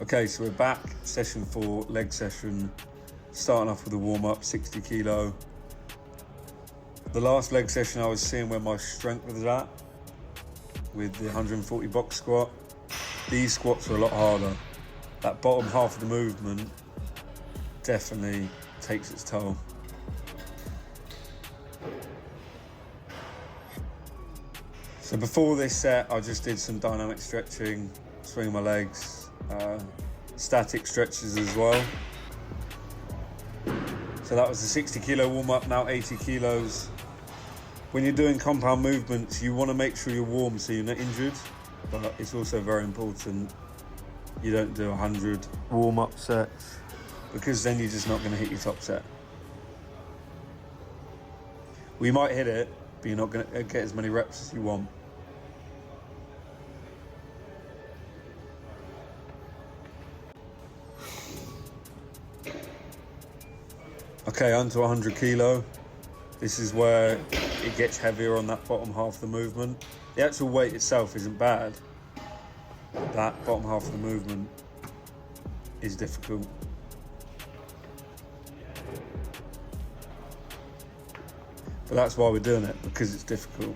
Okay, so we're back, session 4, leg session, starting off with a warm-up, 60 kilo. The last leg session I was seeing where my strength was at with the 140 box squat. These squats are a lot harder. That bottom half of the movement definitely takes its toll. So before this set, I just did some dynamic stretching, swinging my legs, static stretches as well. So that was the 60 kilo warm up, now 80 kilos. When you're doing compound movements, you want to make sure you're warm so you're not injured, but it's also very important you don't do 100 warm up sets because then you're just not going to hit your top set. We might hit it, but you're not going to get as many reps as you want. Okay, onto 100 kilo. This is where it gets heavier on that bottom half of the movement. The actual weight itself isn't bad. That bottom half of the movement is difficult. But that's why we're doing it, because it's difficult.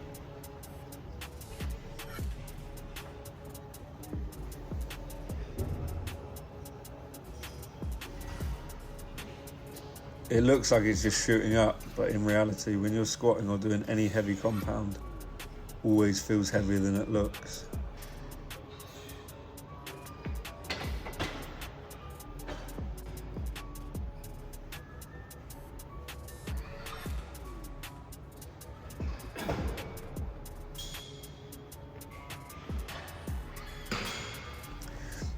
It looks like it's just shooting up, but in reality, when you're squatting or doing any heavy compound, always feels heavier than it looks.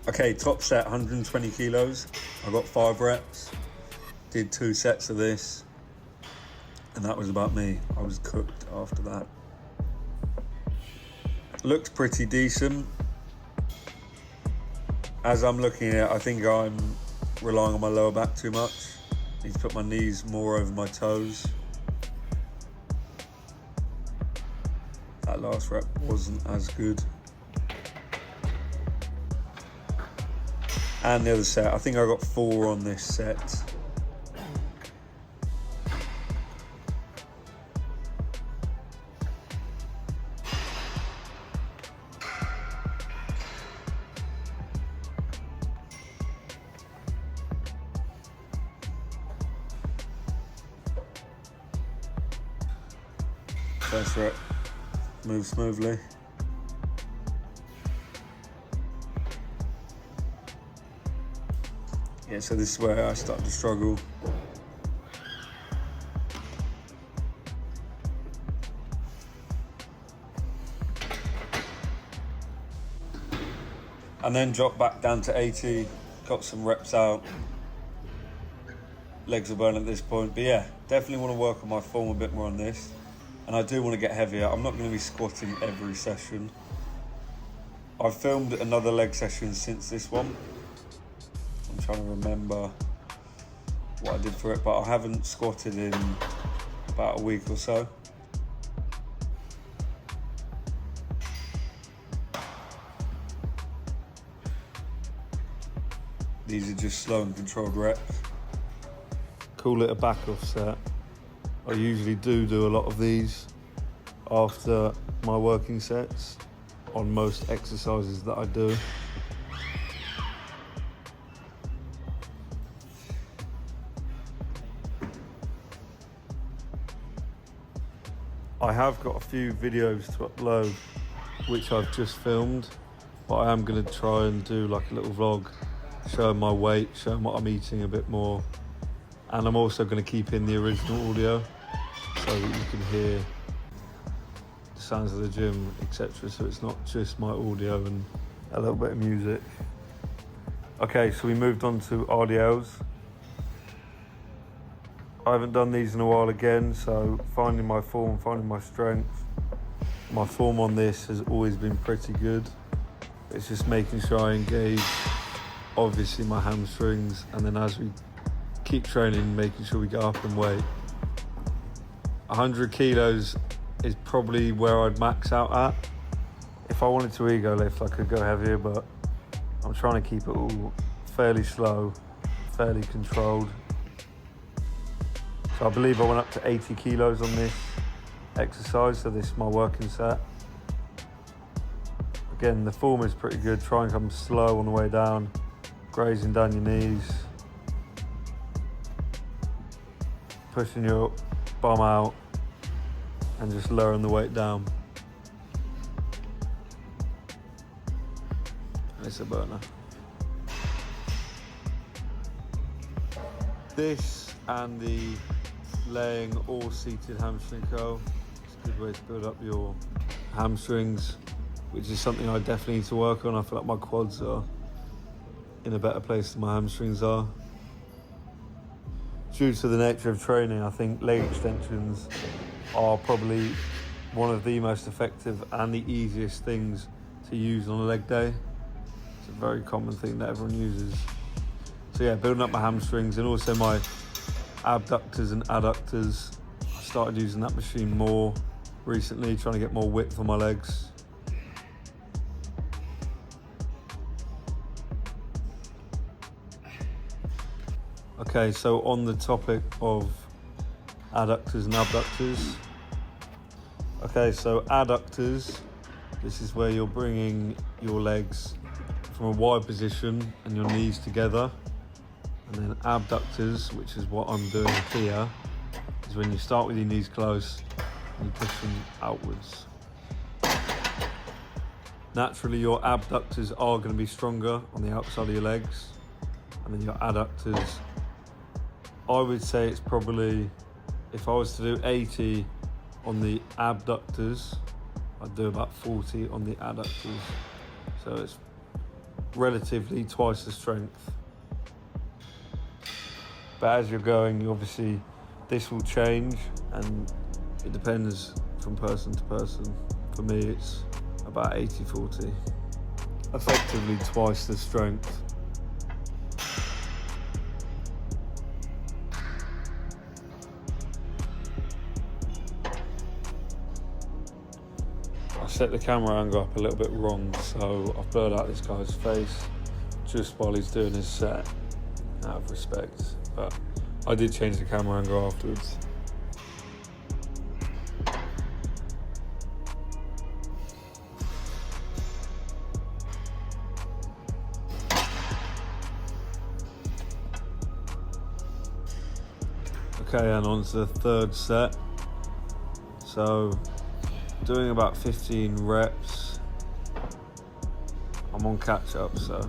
Okay, top set, 120 kilos. I got 5 reps. Did 2 sets of this, and that was about me. I was cooked after that. Looks pretty decent. As I'm looking at it, I think I'm relying on my lower back too much. Need to put my knees more over my toes. That last rep wasn't as good. And the other set, I think I got 4 on this set. First rep, move smoothly. Yeah, so this is where I start to struggle. And then drop back down to 80, got some reps out. Legs are burning at this point, but yeah, definitely want to work on my form a bit more on this. And I do want to get heavier. I'm not going to be squatting every session. I've filmed another leg session since this one. I'm trying to remember what I did for it, but I haven't squatted in about a week or so. These are just slow and controlled reps. Call it a back off set. I usually do a lot of these after my working sets on most exercises that I do. I have got a few videos to upload which I've just filmed, but I am going to try and do like a little vlog showing my weight, showing what I'm eating a bit more. And I'm also going to keep in the original audio so that you can hear the sounds of the gym, etc. So it's not just my audio and a little bit of music. Okay, so we moved on to RDLs. I haven't done these in a while again, so finding my form, finding my strength. My form on this has always been pretty good. It's just making sure I engage, obviously, my hamstrings, and then as we keep training, making sure we get up in weight. 100 kilos is probably where I'd max out at. If I wanted to ego lift, I could go heavier, but I'm trying to keep it all fairly slow, fairly controlled. So I believe I went up to 80 kilos on this exercise, so this is my working set. Again, the form is pretty good. Try and come slow on the way down, grazing down your knees, pushing your bum out and just lowering the weight down. And it's a burner. This and the laying or seated hamstring curl, it's a good way to build up your hamstrings, which is something I definitely need to work on. I feel like my quads are in a better place than my hamstrings are. Due to the nature of training, I think leg extensions are probably one of the most effective and the easiest things to use on a leg day. It's a very common thing that everyone uses. So yeah, building up my hamstrings and also my abductors and adductors. I started using that machine more recently, trying to get more width on my legs. Okay, so on the topic of adductors and abductors. Okay, so adductors, this is where you're bringing your legs from a wide position and your knees together. And then abductors, which is what I'm doing here, is when you start with your knees close and you push them outwards. Naturally, your abductors are going to be stronger on the outside of your legs, and then your adductors, I would say it's probably, if I was to do 80 on the abductors, I'd do about 40 on the adductors. So it's relatively twice the strength. But as you're going, obviously, this will change and it depends from person to person. For me, it's about 80-40. Effectively twice the strength. I set the camera angle up a little bit wrong, so I've blurred out this guy's face just while he's doing his set, out of respect. But I did change the camera angle afterwards. Okay, and on to the third set. So, doing about 15 reps. I'm on catch up, so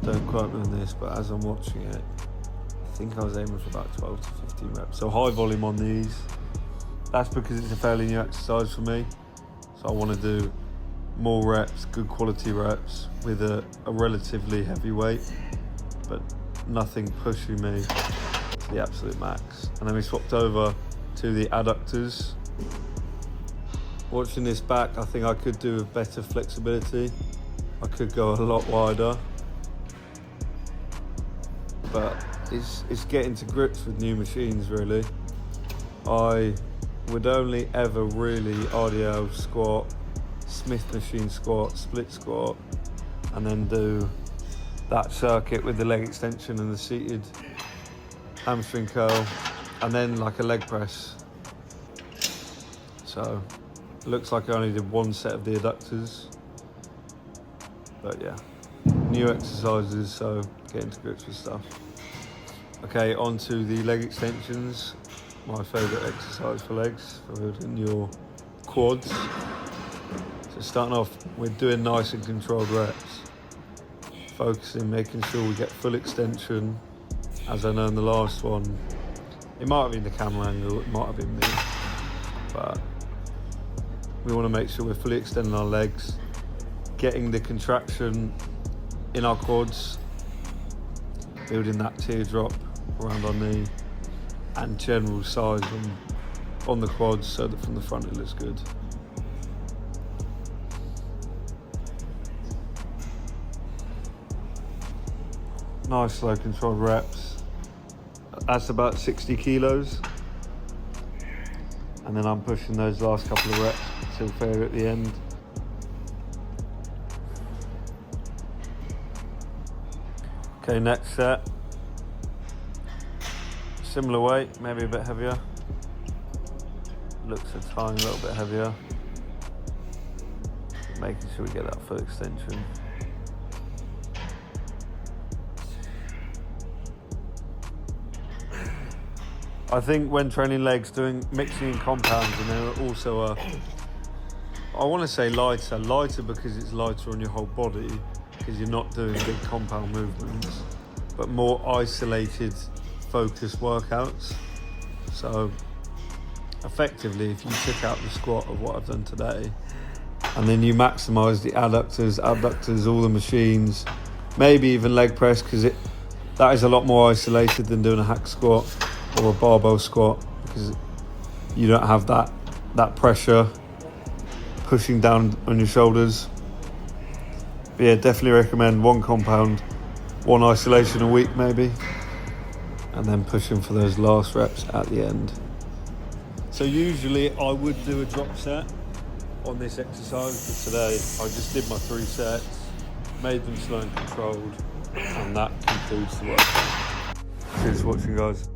don't quote me on this, but as I'm watching it, I think I was aiming for about 12 to 15 reps. So high volume on these. That's because it's a fairly new exercise for me. So I want to do more reps, good quality reps with a relatively heavy weight, but nothing pushing me to the absolute max. And then we swapped over to the adductors. Watching this back, I think I could do with better flexibility. I could go a lot wider, but it's getting to grips with new machines, really. I would only ever really RDL squat, Smith machine squat, split squat, and then do that circuit with the leg extension and the seated hamstring curl, and then like a leg press. So it looks like I only did one set of the adductors, but yeah, new exercises, so getting to grips with stuff. Okay, on to the leg extensions, my favourite exercise for legs, for building your quads. So starting off, we're doing nice and controlled reps, focusing, making sure we get full extension. As I know in the last one, it might have been the camera angle, it might have been me, but we want to make sure we're fully extending our legs, getting the contraction in our quads, building that teardrop around our knee, and general size on the quads, so that from the front it looks good. Nice slow controlled reps. That's about 60 kilos. And then I'm pushing those last couple of reps till fair at the end. Okay, next set. Similar weight, maybe a bit heavier. Looks a tiny little bit heavier. Making sure we get that foot extension. I think when training legs, mixing in compounds, and then also I want to say lighter because it's lighter on your whole body, because you're not doing big compound movements, but more isolated, focused workouts. So effectively, if you took out the squat of what I've done today, and then you maximise the adductors, abductors, all the machines, maybe even leg press, because that is a lot more isolated than doing a hack squat or a barbell squat, because you don't have that pressure pushing down on your shoulders. But yeah, definitely recommend one compound, one isolation a week maybe, and then pushing for those last reps at the end. So usually I would do a drop set on this exercise, but today I just did my 3 sets, made them slow and controlled, and that concludes the workout. Cheers for watching, guys.